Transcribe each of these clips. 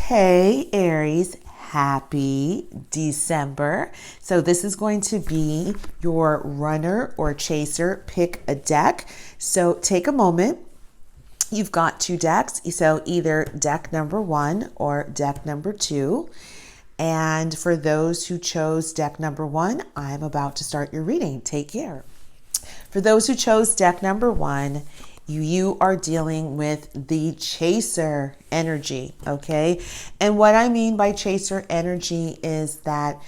Hey Aries, happy December. So this is going to be your runner or chaser. Pick a deck. So take a moment. You've got two decks. So either deck number 1 or deck number 2. And for those who chose deck number 1, I'm about to start your reading. Take care. For those who chose deck number 1, you are dealing with the chaser energy, okay? And what I mean by chaser energy is that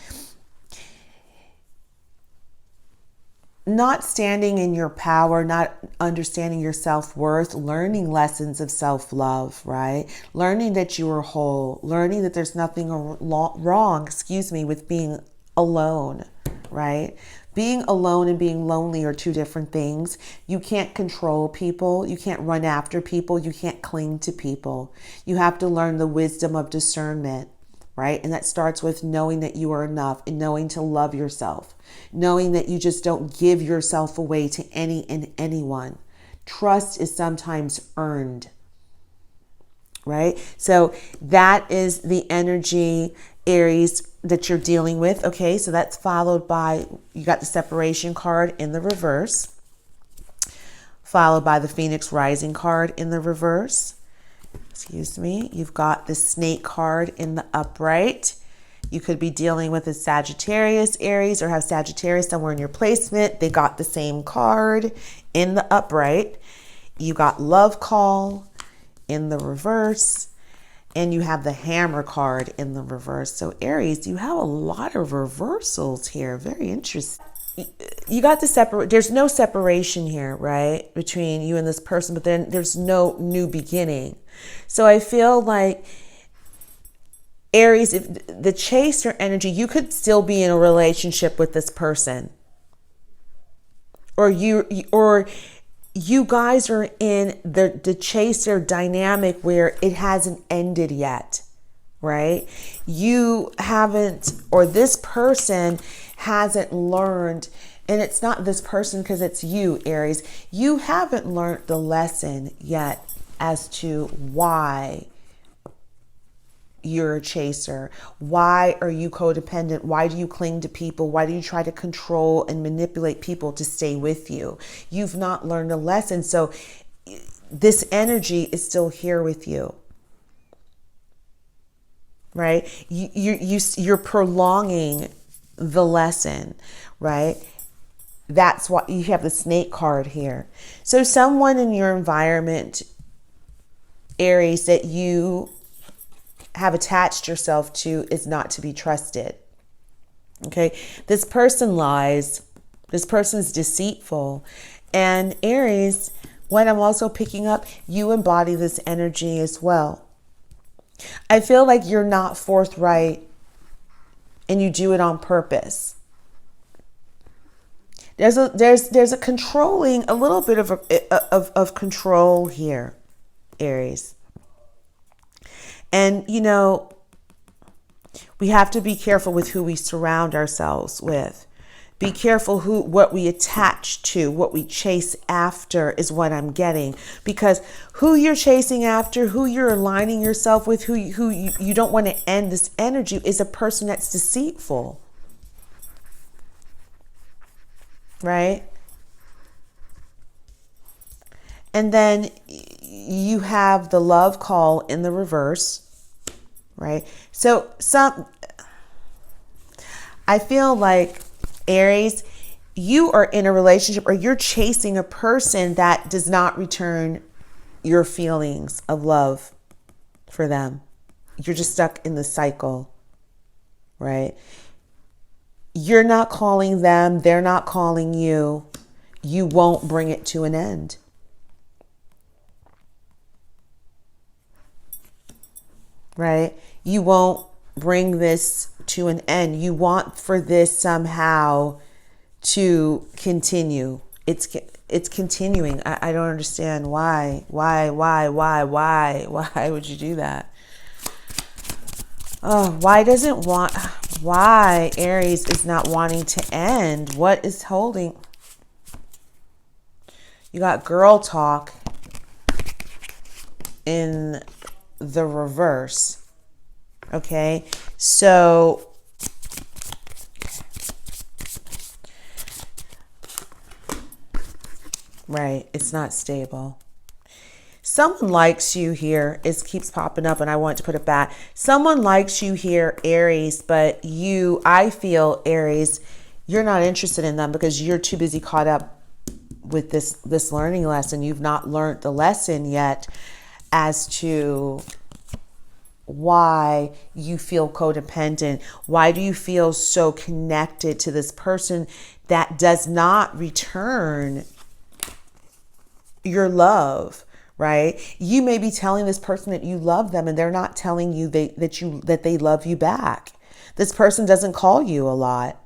not standing in your power, not understanding your self-worth, learning lessons of self-love, right? Learning that you are whole, learning that there's nothing wrong, with being alone, right? Being alone and being lonely are two different things. You can't control people. You can't run after people. You can't cling to people. You have to learn the wisdom of discernment, right? And that starts with knowing that you are enough and knowing to love yourself, knowing that you just don't give yourself away to any and anyone. Trust is sometimes earned, right? So that is the energy, Aries, that you're dealing with. Okay, so that's followed by, you got the separation card in the reverse, followed by the Phoenix Rising card in the reverse. Excuse me. You've got the Snake card in the upright. You could be dealing with a Sagittarius, Aries, or have Sagittarius somewhere in your placement. They got the same card in the upright. You got Love Call in the reverse. And you have the Hammer card in the reverse. So Aries, you have a lot of reversals here. Very interesting. You got the there's no separation here, right? Between you and this person, but then there's no new beginning. So I feel like Aries, if the chaser energy, you could still be in a relationship with this person. Or you guys are in the chaser dynamic where it hasn't ended yet, right? You haven't, or this person hasn't learned, and it's not this person because it's you, Aries. You haven't learned the lesson yet as to why you're a chaser. Why are you codependent? Why do you cling to people? Why do you try to control and manipulate people to stay with you? You've not learned a lesson. So this energy is still here with you, right? You're prolonging the lesson, right? That's why you have the Snake card here. So someone in your environment, Aries, that you have attached yourself to is not to be trusted. Okay, this person lies, this person is deceitful, and Aries, what I'm also picking up, you embody this energy as well. I feel like you're not forthright and you do it on purpose. There's a controlling, a little bit of control here, Aries. And, we have to be careful with who we surround ourselves with. Be careful what we attach to, what we chase after is what I'm getting. Because who you're chasing after, who you're aligning yourself with, who you don't want to end this energy is a person that's deceitful. Right? And then you have the Love Call in the reverse, right? So I feel like, Aries, you are in a relationship or you're chasing a person that does not return your feelings of love for them. You're just stuck in the cycle, right? You're not calling them. They're not calling you. You won't bring it to an end. Right? You won't bring this to an end. You want for this somehow to continue. It's continuing. I don't understand why. Why would you do that? Oh, why Aries is not wanting to end? What is holding? You got Girl Talk in the reverse. Okay, so right, it's not stable. Someone likes you here. It keeps popping up and I want to put it back. Someone likes you here, Aries, but you, I feel, Aries, you're not interested in them because you're too busy caught up with this learning lesson. You've not learned the lesson yet as to why you feel codependent. Why do you feel so connected to this person that does not return your love, right? You may be telling this person that you love them and they're not telling you that they love you back. This person doesn't call you a lot,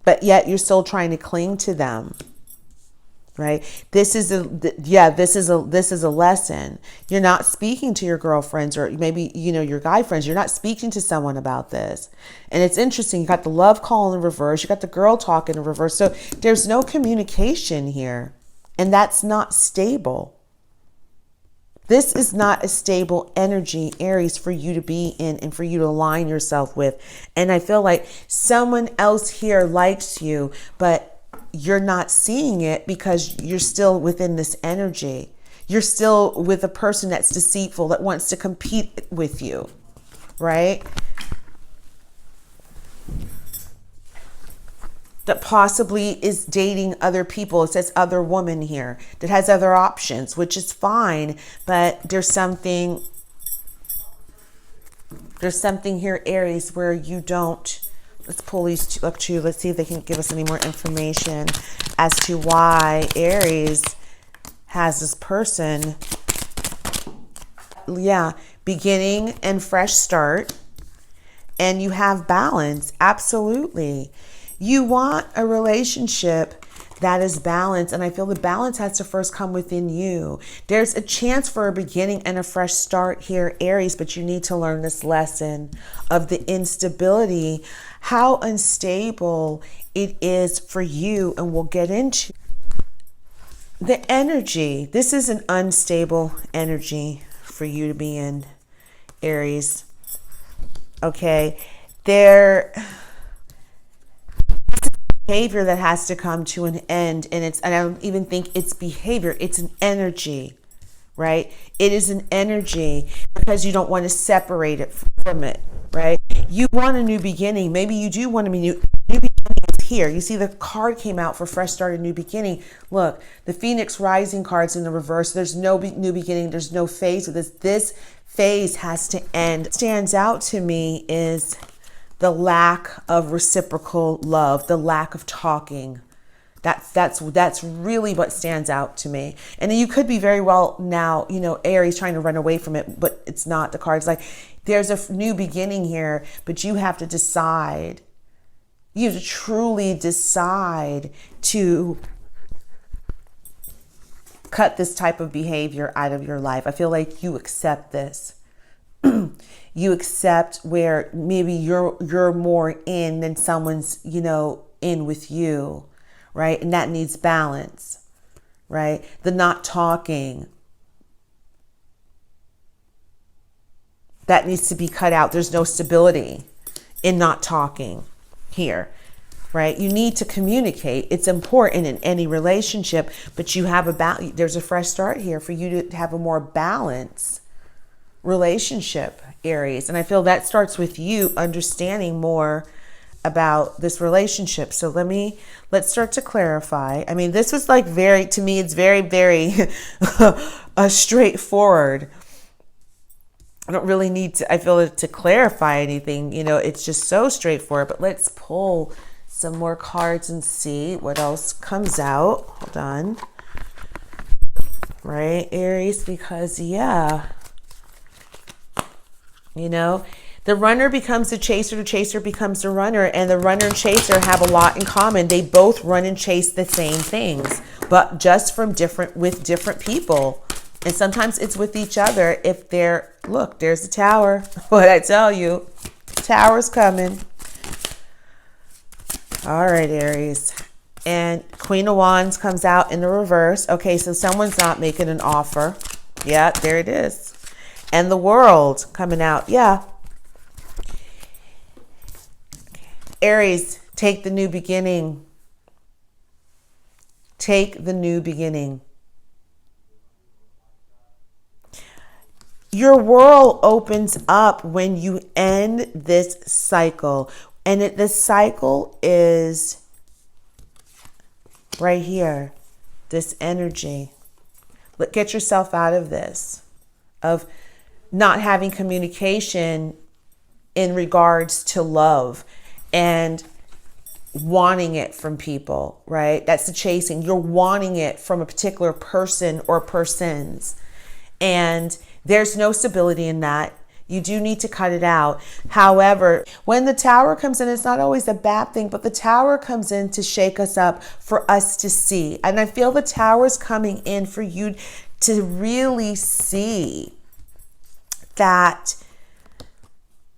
but yet you're still trying to cling to them. Right? This is a lesson. You're not speaking to your girlfriends or maybe, your guy friends. You're not speaking to someone about this. And it's interesting. You got the love call in reverse. You got the girl talk in reverse. So there's no communication here. And that's not stable. This is not a stable energy, Aries, for you to be in and for you to align yourself with. And I feel like someone else here likes you, but you're not seeing it because you're still within this energy. You're still with a person that's deceitful, that wants to compete with you, right? That possibly is dating other people. It says other woman here that has other options, which is fine, but there's something here, Aries, where you don't. Let's pull these two up too. Let's see if they can give us any more information as to why Aries has this person. Yeah, beginning and fresh start. And you have balance. Absolutely. You want a relationship that is balanced. And I feel the balance has to first come within you. There's a chance for a beginning and a fresh start here, Aries, but you need to learn this lesson of the instability, how unstable it is for you. And we'll get into the energy. This is an unstable energy for you to be in, Aries. Okay. Behavior that has to come to an end, and I don't even think it's behavior, it's an energy, right? It is an energy because you don't want to separate it from it, right? You want a new beginning. Maybe you do want a new beginning is here. You see the card came out for fresh start, a new beginning. Look, the Phoenix Rising card's in the reverse. There's no new beginning. There's no phase with this. This phase has to end. What stands out to me is the lack of reciprocal love, the lack of talking. That's really what stands out to me. And you could be very well now, Aries trying to run away from it, but it's not. The card's like, there's a new beginning here, but you have to decide. You have to truly decide to cut this type of behavior out of your life. I feel like you accept this. You accept where maybe you're more in than someone's, in with you, right? And that needs balance, right? The not talking, that needs to be cut out. There's no stability in not talking here, right? You need to communicate. It's important in any relationship, but there's a fresh start here for you to have a more balanced relationship, Aries. And I feel that starts with you understanding more about this relationship. So let's start to clarify. I mean, this was like to me, it's very, very straightforward. I don't really need to clarify anything, it's just so straightforward, but let's pull some more cards and see what else comes out. Hold on. Right, Aries, because the runner becomes the chaser becomes the runner, and the runner and chaser have a lot in common. They both run and chase the same things, but just with different people. And sometimes it's with each other if look, there's the tower. What I tell you, the tower's coming. All right, Aries. And Queen of Wands comes out in the reverse. Okay, so someone's not making an offer. Yeah, there it is. and the world coming out. Yeah. Aries, take the new beginning. Take the new beginning. Your world opens up when you end this cycle. And this cycle is right here. This energy. Get yourself out of this. Of not having communication in regards to love and wanting it from people, right? That's the chasing. You're wanting it from a particular person or persons. And there's no stability in that. You do need to cut it out. However, when the Tower comes in, it's not always a bad thing, but the Tower comes in to shake us up for us to see. And I feel the Tower's coming in for you to really see that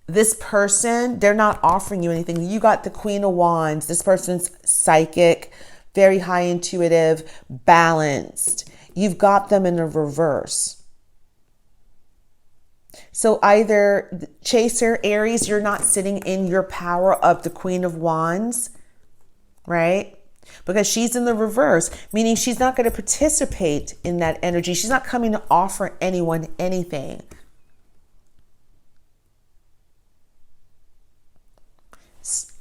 this person, they're not offering you anything. You got the Queen of Wands. This person's psychic, very high intuitive, balanced. You've got them in a reverse. So either Chaser, Aries, you're not sitting in your power of the Queen of Wands, right? Because she's in the reverse, meaning she's not going to participate in that energy. She's not coming to offer anyone anything.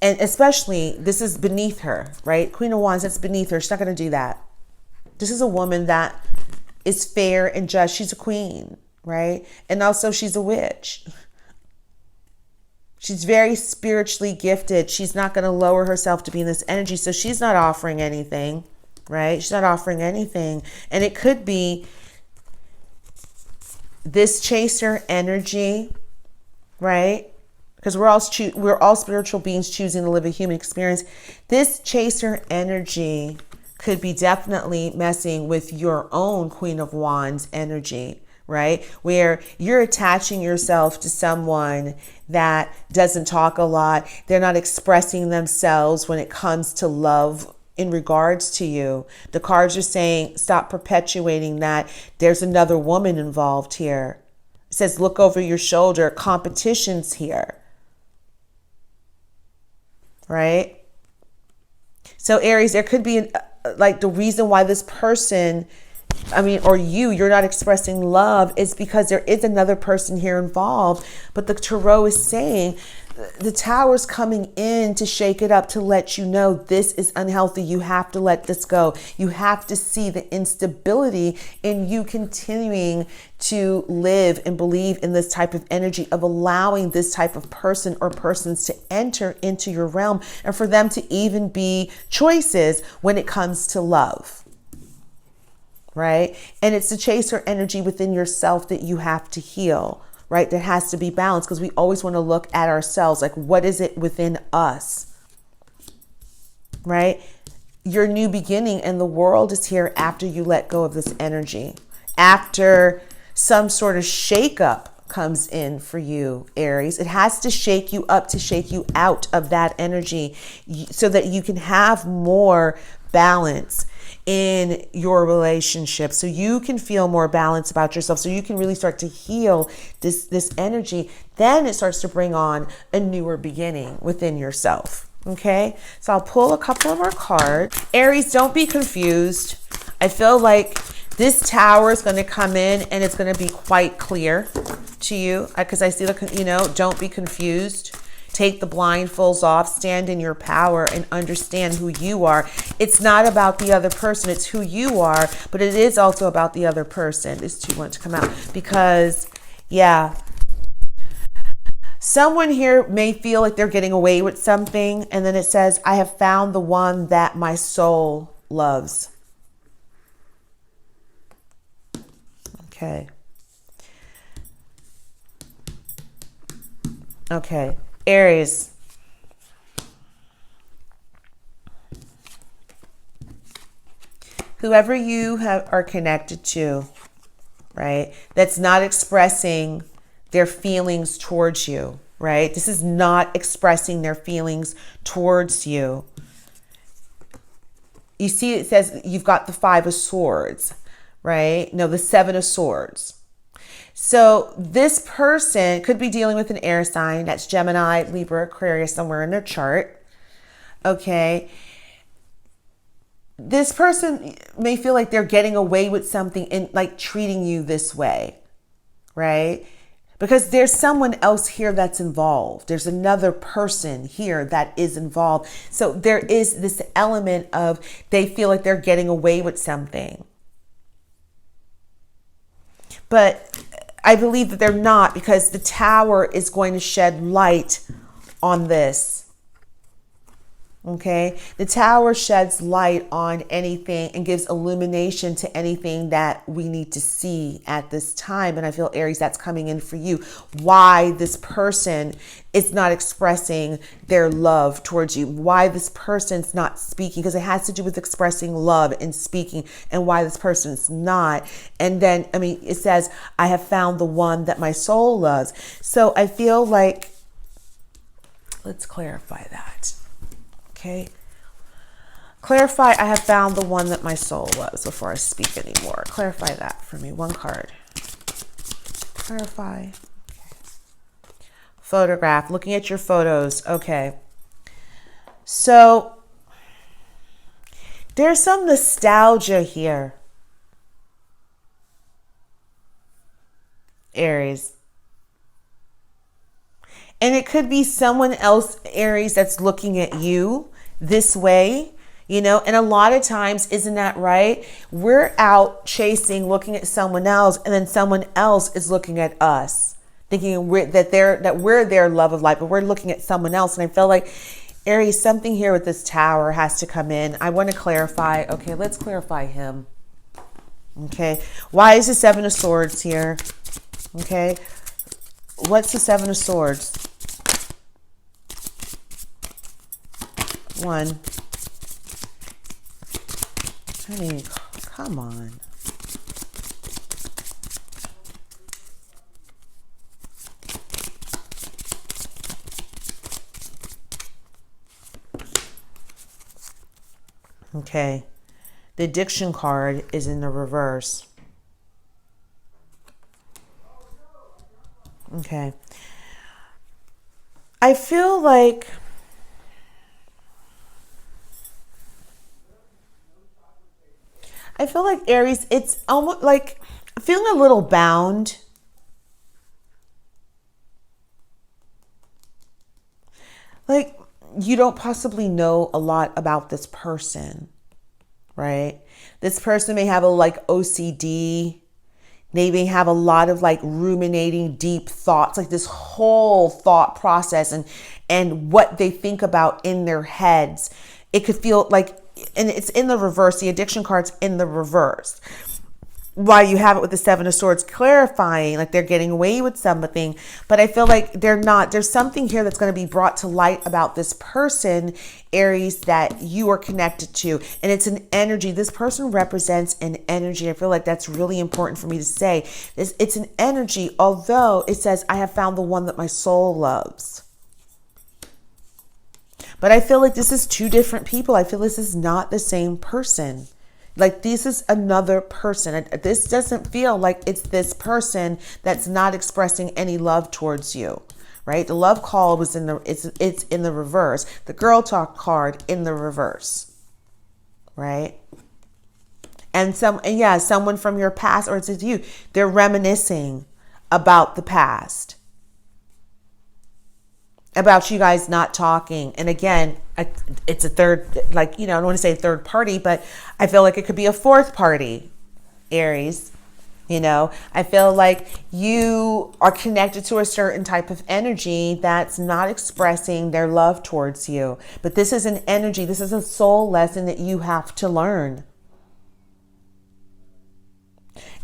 And especially, this is beneath her, right? Queen of Wands, that's beneath her. She's not going to do that. This is a woman that is fair and just. She's a queen, right? And also she's a witch. She's very spiritually gifted. She's not going to lower herself to be in this energy. So she's not offering anything, right? She's not offering anything. And it could be this Chaser energy, right? Because we're all spiritual beings choosing to live a human experience. This Chaser energy could be definitely messing with your own Queen of Wands energy, right? Where you're attaching yourself to someone that doesn't talk a lot. They're not expressing themselves when it comes to love in regards to you. The cards are saying, stop perpetuating that. There's another woman involved here. It says, look over your shoulder. Competition's here. Right? So Aries, there could be like the reason why this person, or you're not expressing love is because there is another person here involved. But the Tarot is saying the Tower's coming in to shake it up, to let you know this is unhealthy. You have to let this go. You have to see the instability in you continuing to live and believe in this type of energy of allowing this type of person or persons to enter into your realm and for them to even be choices when it comes to love. Right? And it's the Chaser energy within yourself that you have to heal. Right? There has to be balance because we always want to look at ourselves. Like, what is it within us? Right? Your new beginning and the world is here after you let go of this energy. After some sort of shakeup comes in for you, Aries. It has to shake you up to shake you out of that energy so that you can have more balance in your relationship, so you can feel more balance about yourself, so you can really start to heal this energy. Then it starts to bring on a newer beginning within yourself. Okay, so I'll pull a couple of our cards. Aries, don't be confused. I feel like this Tower is going to come in and it's going to be quite clear to you because I see don't be confused. Take the blindfolds off, stand in your power and understand who you are. It's not about the other person, it's who you are, but it is also about the other person. This two want to come out because, yeah, someone here may feel like they're getting away with something, and then it says, I have found the one that my soul loves. Okay. Okay. Aries, whoever you are connected to, right, that's not expressing their feelings towards you, right? This is not expressing their feelings towards you. You see, it says you've got the 5 of Swords, right? No, the 7 of Swords. So this person could be dealing with an air sign. That's Gemini, Libra, Aquarius, somewhere in their chart. Okay. This person may feel like they're getting away with something and like treating you this way, right? Because there's someone else here that's involved. There's another person here that is involved. So there is this element of they feel like they're getting away with something. But I believe that they're not, because the Tower is going to shed light on this. Okay, the Tower sheds light on anything and gives illumination to anything that we need to see at this time. And I feel, Aries, that's coming in for you. Why this person is not expressing their love towards you. Why this person's not speaking, because it has to do with expressing love and speaking, and why this person's not. And then, I mean, it says, I have found the one that my soul loves. So I feel like, let's clarify that. Okay. Clarify, I have found the one that my soul loves, before I speak anymore. Clarify that for me. One card. Clarify. Okay. Photograph. Looking at your photos. Okay. So there's some nostalgia here, Aries. And it could be someone else, Aries, that's looking at you this way, you know, and a lot of times, isn't that right? We're out chasing, looking at someone else, and then someone else is looking at us, thinking that we're their love of life, but we're looking at someone else. And I feel like, Aries, something here with this Tower has to come in. I want to clarify. Okay, let's clarify him. Okay, why is the Seven of Swords here? Okay, what's the Seven of Swords? One. Honey, come on. Okay. The addiction card is in the reverse. Okay. I feel like Aries, it's almost like feeling a little bound. Like you don't possibly know a lot about this person, right? This person may have a like OCD. They may have a lot of like ruminating deep thoughts, like this whole thought process and what they think about in their heads. It could feel like, and it's in the reverse. The addiction card's in the reverse. Why you have it with the Seven of Swords, clarifying like they're getting away with something, but I feel like they're not. There's something here that's going to be brought to light about this person, Aries, that you are connected to, and it's an energy. This person represents an energy. I feel like that's really important for me to say. It's an energy, although it says, I have found the one that my soul loves. But I feel like this is two different people. I feel this is not the same person. Like this is another person. This doesn't feel like it's this person that's not expressing any love towards you, right? The love call was it's in the reverse. The girl talk card in the reverse, right? And someone from your past, or it's you, they're reminiscing about the past, about you guys not talking. And again, it's a third, like, you know, I don't want to say third party, but I feel like it could be a fourth party, Aries. You know, I feel like you are connected to a certain type of energy that's not expressing their love towards you. But this is an energy, this is a soul lesson that you have to learn.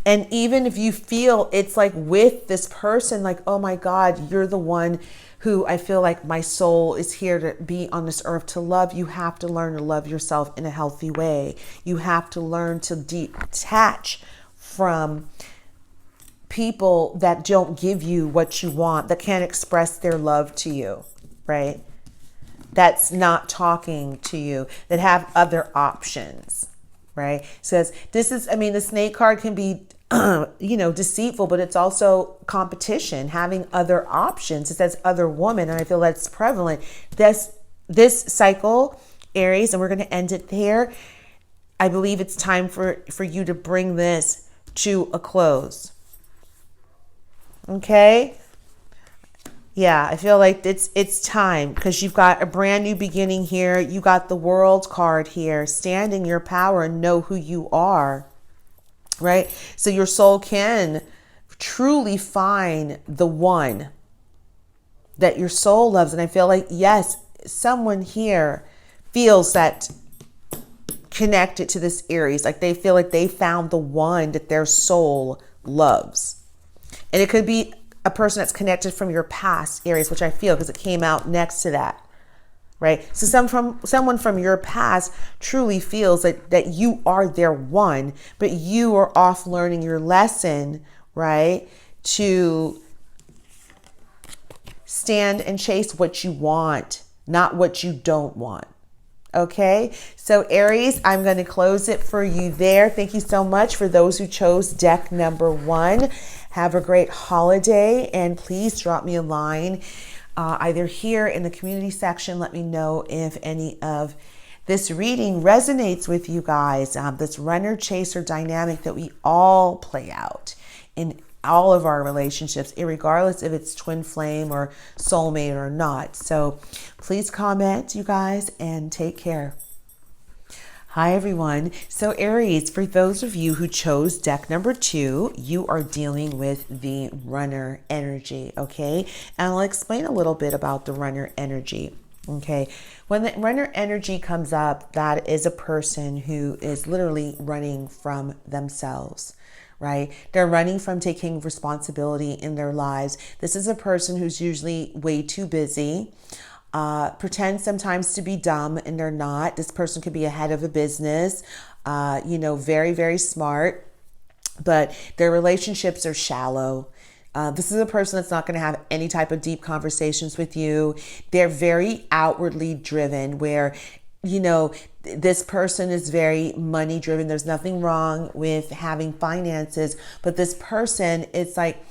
And even if you feel it's like with this person, like, oh my God, you're the one who I feel like my soul is here to be on this earth to love. You have to learn to love yourself in a healthy way. You have to learn to detach from people that don't give you what you want, that can't express their love to you, right? That's not talking to you, that have other options, right? Says this is, I mean, the snake card can be deceitful, but it's also competition, having other options. It says other woman, and I feel that's prevalent. This cycle, Aries, and we're going to end it there. I believe it's time for you to bring this to a close. Okay? Yeah, I feel like it's time, because you've got a brand new beginning here. You got the World card here. Stand in your power and know who you are. Right? So your soul can truly find the one that your soul loves. And I feel like, yes, someone here feels that connected to this Aries. Like they feel like they found the one that their soul loves. And it could be a person that's connected from your past, Aries, which I feel, because it came out next to that. Right? So someone from your past truly feels that you are their one, but you are off learning your lesson, right? To stand and chase what you want, not what you don't want. Okay, so Aries, I'm going to close it for you there. Thank you so much for those who chose deck number 1. Have a great holiday, and please drop me a line either here in the community section. Let me know if any of this reading resonates with you guys. This runner chaser dynamic that we all play out in all of our relationships, regardless if it's twin flame or soulmate or not. So please comment, you guys, and take care. Hi, everyone. So Aries, for those of you who chose deck number 2, you are dealing with the runner energy, okay? And I'll explain a little bit about the runner energy, okay? When the runner energy comes up, that is a person who is literally running from themselves, right? They're running from taking responsibility in their lives. This is a person who's usually way too busy, pretend sometimes to be dumb, and they're not. This person could be a head of a business, very, very smart, but their relationships are shallow. This is a person that's not going to have any type of deep conversations with you. They're very outwardly driven, where, this person is very money driven. There's nothing wrong with having finances, but this person, it's like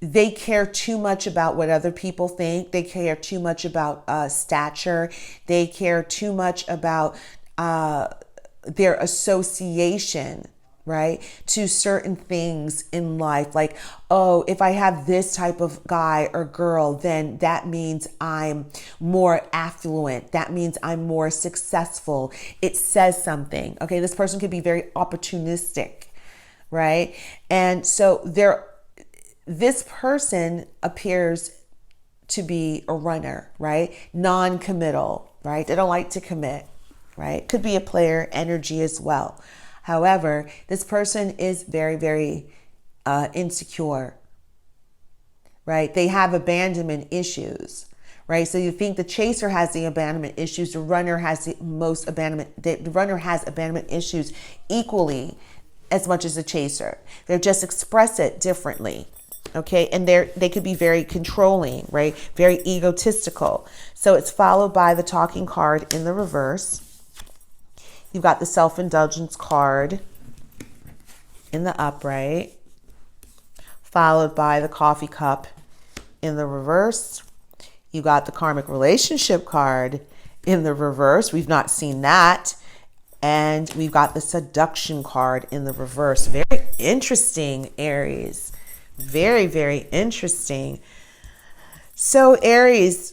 they care too much about what other people think. They care too much about stature. They care too much about their association, right, to certain things in life. Like, oh, if I have this type of guy or girl, then that means I'm more affluent. That means I'm more successful. It says something. Okay, this person could be very opportunistic, right? And so this person appears to be a runner, right? Non-committal, right? They don't like to commit, right? Could be a player energy as well. However, this person is very, very insecure, right? They have abandonment issues, right? So you think the chaser has the abandonment issues, the runner has the runner has abandonment issues equally as much as the chaser. They just express it differently. Okay, and they could be very controlling, right? Very egotistical. So it's followed by the talking card in the reverse. You've got the self-indulgence card in the upright, followed by the coffee cup in the reverse. You got the karmic relationship card in the reverse. We've not seen that. And we've got the seduction card in the reverse. Very interesting, Aries. Very, very interesting. So Aries,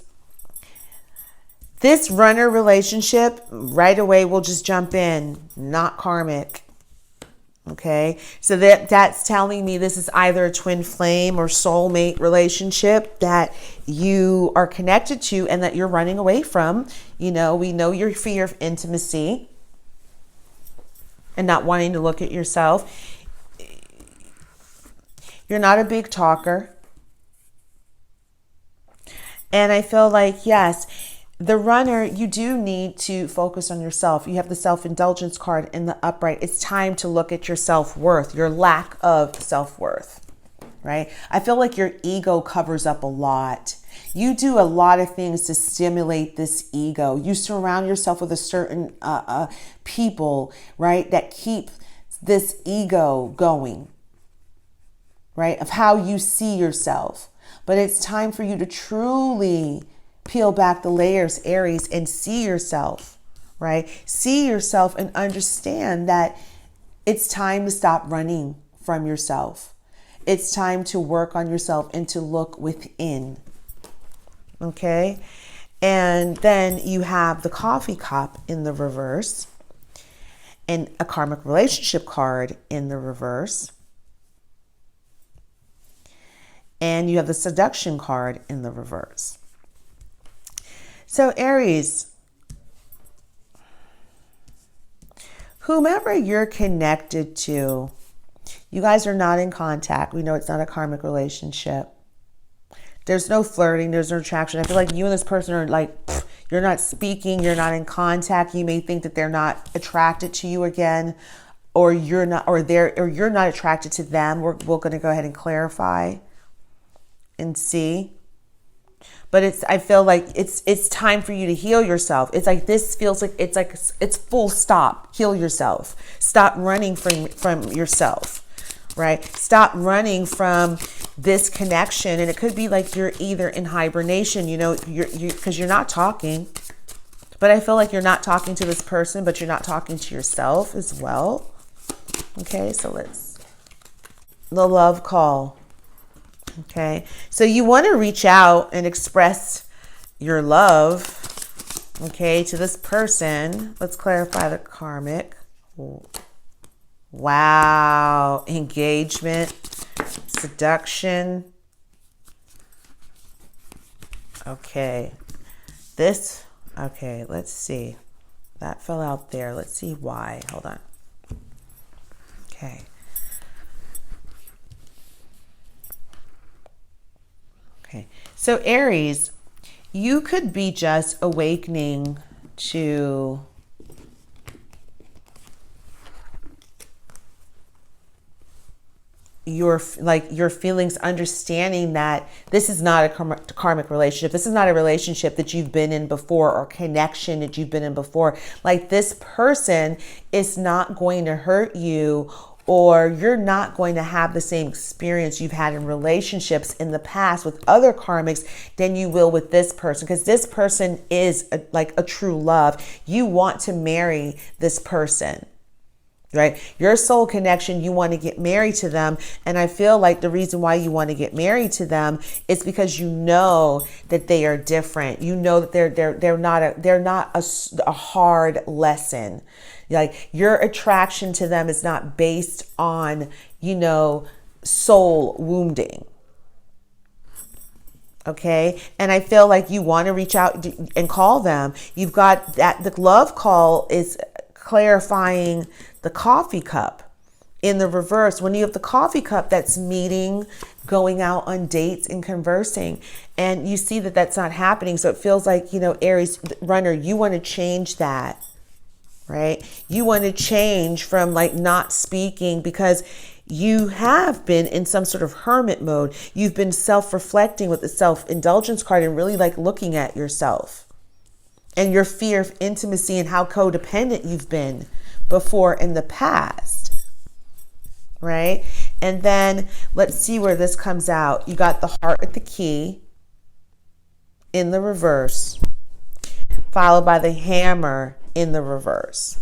this runner relationship, right away, we'll just jump in, not karmic. Okay, so that's telling me this is either a twin flame or soulmate relationship that you are connected to and that you're running away from. We know your fear of intimacy and not wanting to look at yourself. You're not a big talker. And I feel like, yes, the runner, you do need to focus on yourself. You have the self-indulgence card in the upright. It's time to look at your self-worth, your lack of self-worth, right? I feel like your ego covers up a lot. You do a lot of things to stimulate this ego. You surround yourself with a certain people, right, that keep this ego going. right? Of how you see yourself. But it's time for you to truly peel back the layers, Aries, and see yourself, right? See yourself and understand that it's time to stop running from yourself. It's time to work on yourself and to look within. Okay? And then you have the coffee cup in the reverse and a karmic relationship card in the reverse. And you have the seduction card in the reverse. So Aries, whomever you're connected to, you guys are not in contact. We know it's not a karmic relationship. There's no flirting. There's no attraction. I feel like you and this person are like, you're not speaking. You're not in contact. You may think that they're not attracted to you again, or you're not, or you're not attracted to them. We're going to go ahead and clarify and see. But I feel like it's time for you to heal yourself. It's like, this feels like it's full stop. Heal yourself. Stop running from yourself. Right? Stop running from this connection. And it could be like you're either in hibernation, because you're not talking. But I feel like you're not talking to this person, but you're not talking to yourself as well. Okay, so the love call. Okay, so you want to reach out and express your love, okay, to this person. Let's clarify the karmic. Wow. Engagement, seduction. Okay. Okay, let's see. That fell out there. Let's see why. Hold on. Okay. Okay. So Aries, you could be just awakening to your feelings, understanding that this is not a karmic relationship. This is not a relationship that you've been in before, or connection that you've been in before. Like, this person is not going to hurt you, or you're not going to have the same experience you've had in relationships in the past with other karmics than you will with this person, because this person is like a true love. You want to marry this person. Right? Your soul connection, you want to get married to them. And I feel like the reason why you want to get married to them is because you know that they are different. You know that they're not a hard lesson. Like, your attraction to them is not based on, soul wounding. Okay. And I feel like you want to reach out and call them. You've got that. The love call is clarifying the coffee cup in the reverse. When you have the coffee cup, that's meeting, going out on dates and conversing. And you see that that's not happening. So it feels like, Aries runner, you want to change that, right? You want to change from like not speaking, because you have been in some sort of hermit mode. You've been self-reflecting with the self-indulgence card and really like looking at yourself and your fear of intimacy and how codependent you've been before in the past, right? And then let's see where this comes out. You got the heart at the key in the reverse, followed by the hammer in the reverse.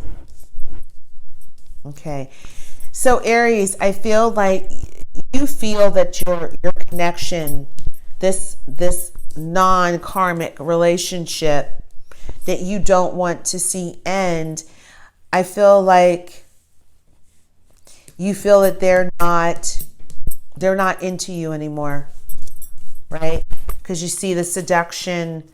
Okay. So Aries, I feel like you feel that your connection, this non-karmic relationship that you don't want to see end, I feel like you feel that they're not into you anymore, right? Because you see the seduction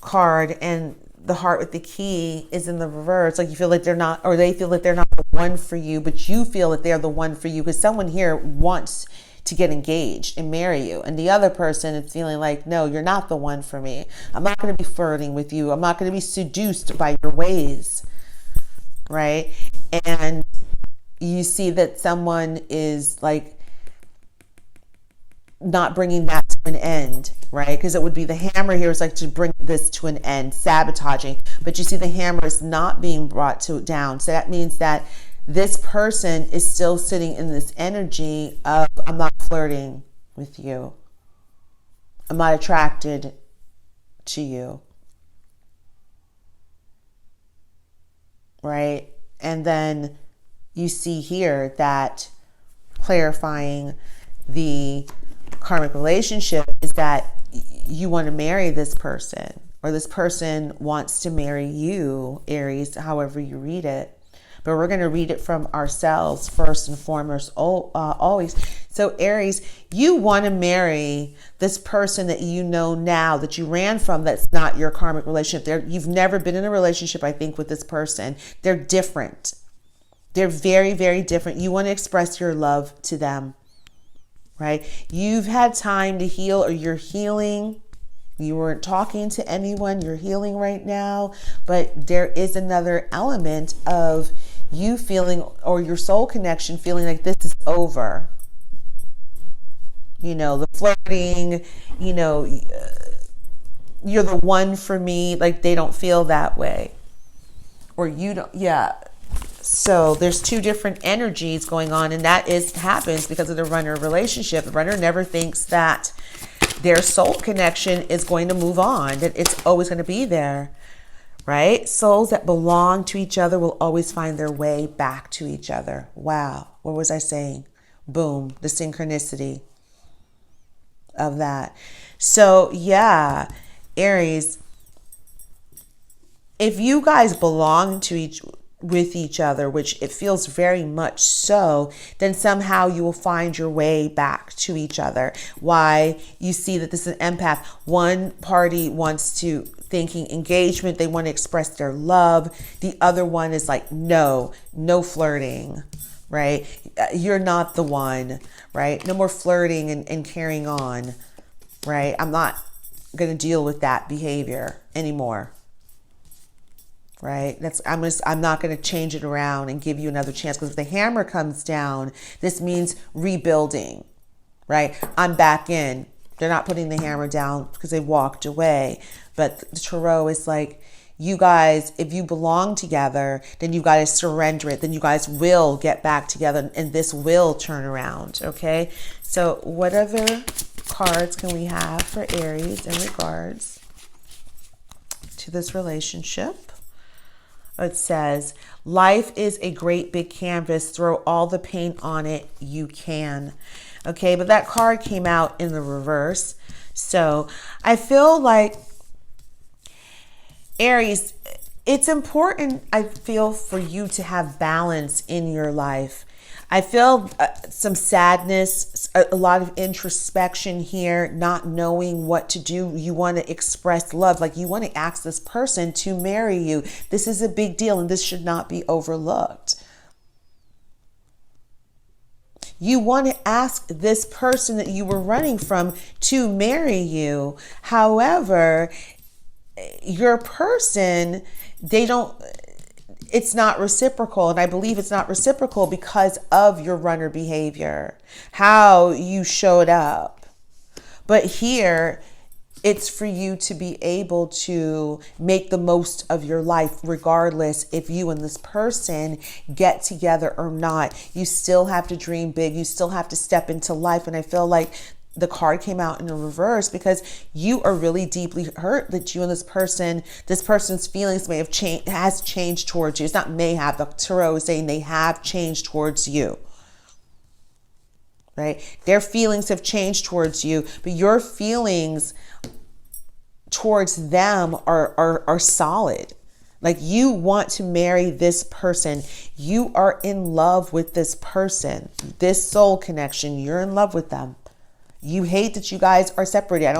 card and the heart with the key is in the reverse. Like, you feel like they're not, or they feel like they're not the one for you, but you feel that they're the one for you because someone here wants to get engaged and marry you. And the other person is feeling like, no, you're not the one for me. I'm not going to be flirting with you. I'm not going to be seduced by your ways. Right? And you see that someone is like not bringing that to an end, right? Because it would be the hammer here is like to bring this to an end, sabotaging. But you see the hammer is not being brought down. So that means that this person is still sitting in this energy of, I'm not flirting with you. I'm not attracted to you. Right? And then you see here that clarifying the karmic relationship is that you want to marry this person, or this person wants to marry you, Aries, however you read it. But we're going to read it from ourselves first and foremost, always. So Aries, you want to marry this person that you know now, that you ran from, that's not your karmic relationship. You've never been in a relationship, I think, with this person. They're different. They're very, very different. You want to express your love to them, right? You've had time to heal, or you're healing. You weren't talking to anyone. You're healing right now. But there is another element of you feeling, or your soul connection feeling like this is over. You know, the flirting, you know, you're the one for me. Like they don't feel that way. Or you don't, yeah. So there's two different energies going on, and that happens because of the runner relationship. The runner never thinks that their soul connection is going to move on, that it's always going to be there, right? Souls that belong to each other will always find their way back to each other. Wow. What was I saying? Boom. The synchronicity of that. So yeah, Aries, if you guys belong to with each other, which it feels very much so, then somehow you will find your way back to each other. Why? You see that this is an empath. One party wants to thinking engagement. They want to express their love. The other one is like, no flirting, right? You're not the one, right? No more flirting and carrying on, right? I'm not going to deal with that behavior anymore. Right? I'm not going to change it around and give you another chance, because if the hammer comes down, this means rebuilding, right? I'm back in. They're not putting the hammer down because they walked away. But the tarot is like, you guys, if you belong together, then you got to surrender it. Then you guys will get back together, and this will turn around. Okay. So what other cards can we have for Aries in regards to this relationship? It says, life is a great big canvas. Throw all the paint on it you can. Okay, but that card came out in the reverse. So I feel like, Aries, it's important, I feel, for you to have balance in your life. I feel some sadness, a lot of introspection here, not knowing what to do. You want to express love, like you want to ask this person to marry you. This is a big deal, and this should not be overlooked. You want to ask this person that you were running from to marry you. However, your person, it's not reciprocal. And I believe it's not reciprocal because of your runner behavior, how you showed up. But here, it's for you to be able to make the most of your life, regardless if you and this person get together or not. You still have to dream big. You still have to step into life. And I feel like the card came out in the reverse because you are really deeply hurt that you and this person's feelings may have changed towards you. It's not may have, the tarot is saying they have changed towards you, right? Their feelings have changed towards you, but your feelings towards them are solid. Like, you want to marry this person. You are in love with this person, this soul connection. You're in love with them. You hate that you guys are separated. I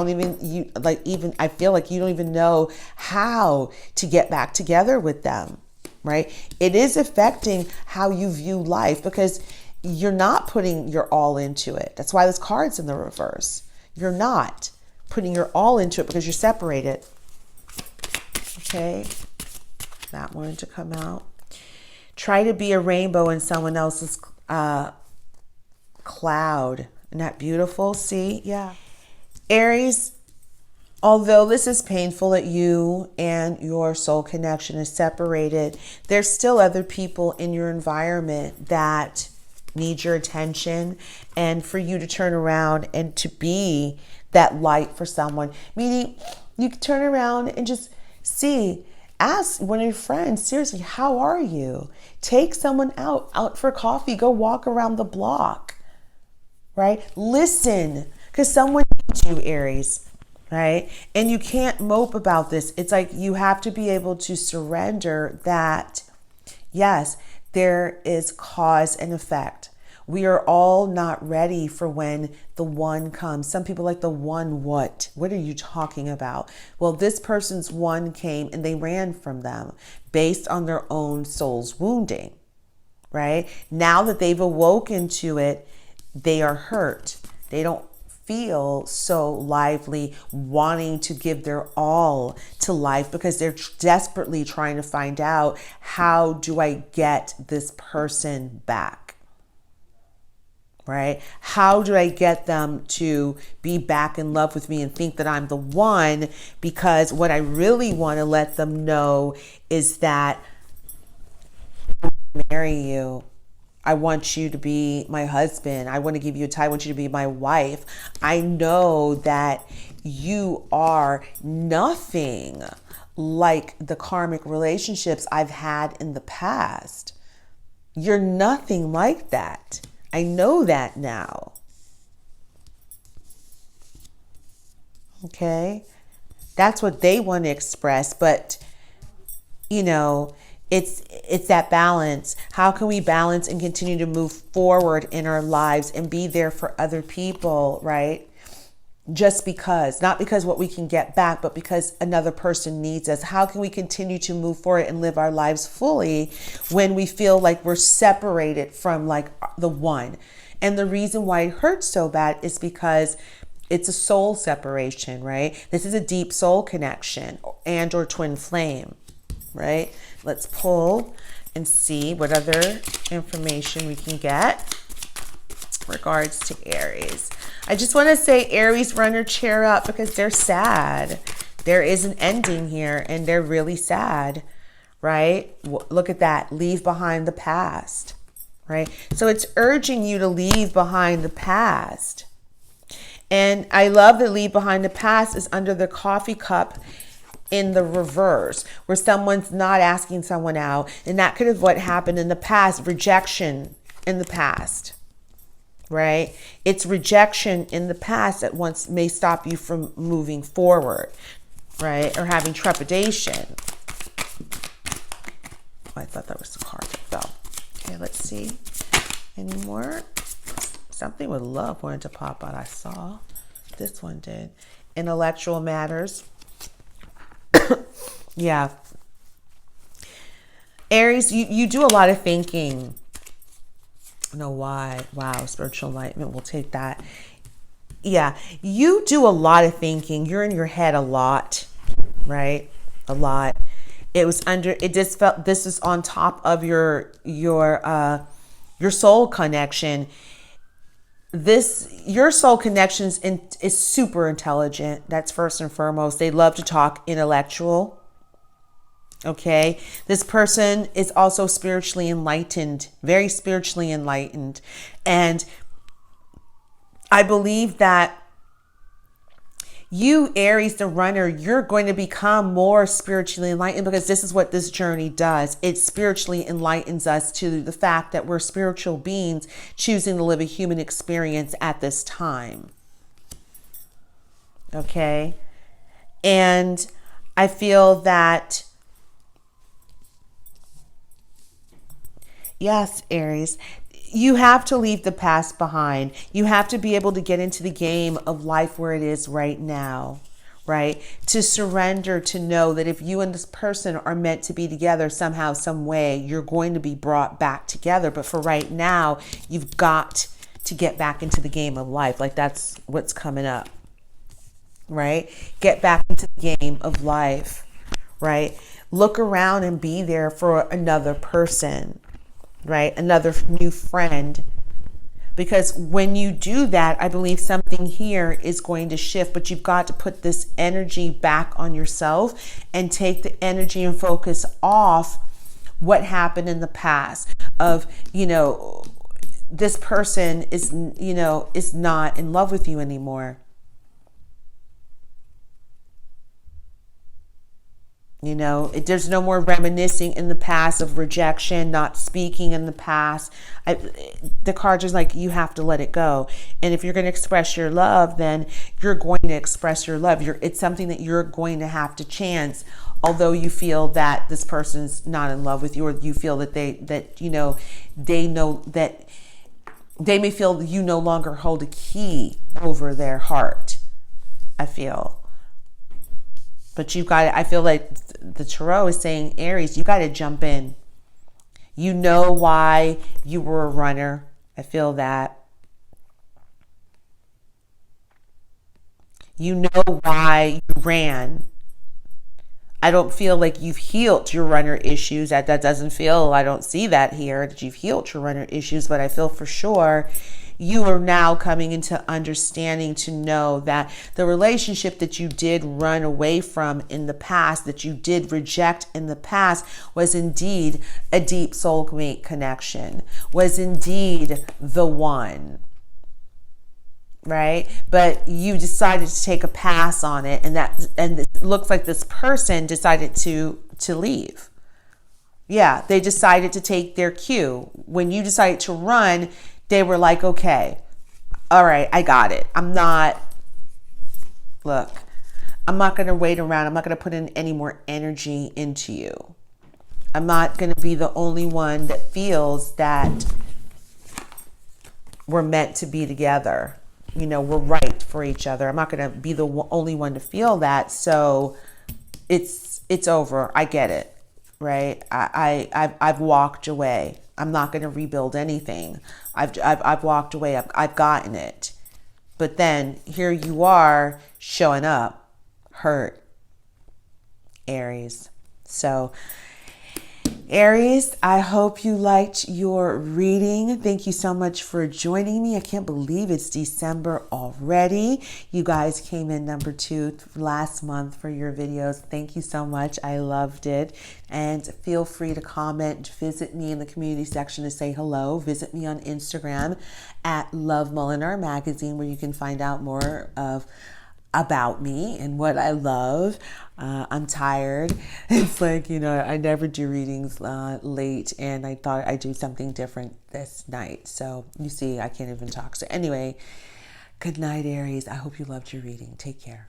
feel like you don't even know how to get back together with them, right? It is affecting how you view life because you're not putting your all into it. That's why this card's in the reverse. You're not putting your all into it because you're separated. Okay, that one to come out. Try to be a rainbow in someone else's cloud. Isn't that beautiful? See? Yeah. Aries, although this is painful that you and your soul connection is separated, there's still other people in your environment that need your attention, and for you to turn around and to be that light for someone. Meaning, you can turn around and just ask one of your friends, seriously, how are you? Take someone out for coffee, go walk around the block, right? Listen, because someone needs you, Aries, right? And you can't mope about this. It's like you have to be able to surrender that, yes, there is cause and effect. We are all not ready for when the one comes. Some people like the one what? What are you talking about? Well, this person's one came and they ran from them based on their own soul's wounding, right? Now that they've awoken to it, they are hurt. They don't feel so lively, wanting to give their all to life because they're desperately trying to find out, how do I get this person back? Right? How do I get them to be back in love with me and think that I'm the one? Because what I really want to let them know is that I want to marry you. I want you to be my husband. I want to give you a tie. I want you to be my wife. I know that you are nothing like the karmic relationships I've had in the past. You're nothing like that. I know that now. Okay? That's what they want to express, but it's that balance. How can we balance and continue to move forward in our lives and be there for other people, right? Just because, not because what we can get back, but because another person needs us. How can we continue to move forward and live our lives fully when we feel like we're separated from like the one? And the reason why it hurts so bad is because it's a soul separation, right? This is a deep soul connection and or twin flame, right? Let's pull and see what other information we can get regards to Aries. I just want to say, Aries, run your chair up because they're sad. There is an ending here and they're really sad, right? Look at that. Leave behind the past, right? So it's urging you to leave behind the past. And I love that leave behind the past is under the coffee cup in the reverse, where someone's not asking someone out. And that could have what happened in the past, rejection in the past, right? It's rejection in the past that once may stop you from moving forward, right? Or having trepidation. Oh, I thought that was the card that fell. Okay, let's see. Any more? Something with love wanted to pop out. I saw. This one did. Intellectual matters. Yeah. Aries, you do a lot of thinking. I know why. Wow, spiritual enlightenment, we'll take that. Yeah, you do a lot of thinking. You're in your head a lot, right? A lot. It just felt this is on top of your soul connection. Your soul connections is super intelligent. That's first and foremost. They love to talk intellectual. Okay. This person is also spiritually enlightened, very spiritually enlightened. And I believe that you, Aries, the runner, you're going to become more spiritually enlightened because this is what this journey does. It spiritually enlightens us to the fact that we're spiritual beings choosing to live a human experience at this time. Okay. And I feel that, yes, Aries, you have to leave the past behind. You have to be able to get into the game of life where it is right now, right? To surrender, to know that if you and this person are meant to be together somehow, some way, you're going to be brought back together. But for right now, you've got to get back into the game of life. Like that's what's coming up, right? Get back into the game of life, right? Look around and be there for another person. Right? Another new friend. Because when you do that, I believe something here is going to shift, but you've got to put this energy back on yourself and take the energy and focus off what happened in the past of, this person is, is not in love with you anymore. There's no more reminiscing in the past of rejection, not speaking in the past. The card is like, you have to let it go. And if you're going to express your love, then you're going to express your love. It's something that you're going to have to chance, although you feel that this person's not in love with you, or you feel that they know that they may feel you no longer hold a key over their heart, I feel. But I feel like the tarot is saying, Aries, you got to jump in. You know why you were a runner. I feel that. You know why you ran. I don't feel like you've healed your runner issues. I don't see that here, that you've healed your runner issues, but I feel for sure you are now coming into understanding to know that the relationship that you did run away from in the past, that you did reject in the past, was indeed a deep soulmate connection, was indeed the one, right? But you decided to take a pass on it, and it looks like this person decided to leave. Yeah, they decided to take their cue. When you decided to run, they were like, okay, all right, I got it. I'm not going to wait around. I'm not going to put in any more energy into you. I'm not going to be the only one that feels that we're meant to be together. We're right for each other. I'm not going to be the only one to feel that. So it's over. I get it, right? I've walked away. I'm not going to rebuild anything. I've walked away. I've gotten it. But then here you are showing up hurt, Aries. So Aries, I hope you liked your reading. Thank you so much for joining me. I can't believe it's December already. You guys came in number 2 last month for your videos. Thank you so much. I loved it. And feel free to comment. Visit me in the community section to say hello. Visit me on Instagram at Love Molinar Magazine, where you can find out more about me and what I love. I'm tired. It's like, I never do readings late, and I thought I'd do something different this night. So you see, I can't even talk. So anyway, good night, Aries. I hope you loved your reading. Take care.